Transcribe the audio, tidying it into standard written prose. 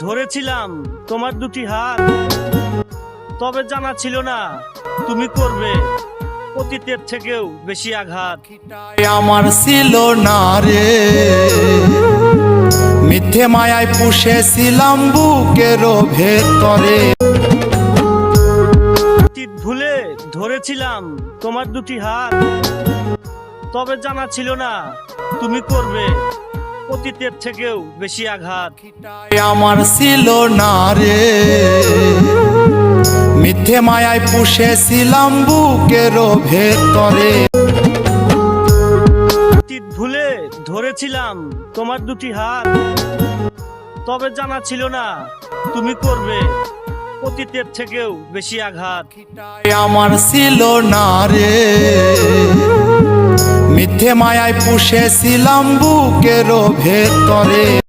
ধরেছিলাম তোমার দুটি হাত, তবে জানা ছিল না তুমি করবে অতীতের থেকেও বেশি আঘাত। আমার ছিল না রে, মিথ্যে মায়ায় পুষেছিলাম বুকের ভেতরে। অতীত ভুলে ধরেছিলাম তোমার দুটি হাত, তবে জানা ছিল না তুমি করবে অতীতের থেকেও বেশি আঘাত। আমার ছিল না রে, মিথ্যে মায়ায় পুষেছিলাম বুকের ভেতরে। অতীত ভুলে ধরেছিলাম তোমার দুটি হাত, তবে জানা ছিল না তুমি করবে অতীতের থেকেও বেশি আঘাত। আমার ছিল না রে, মিথ্যে মায়ায় পুষেছিলাম বুকের ভেতরে।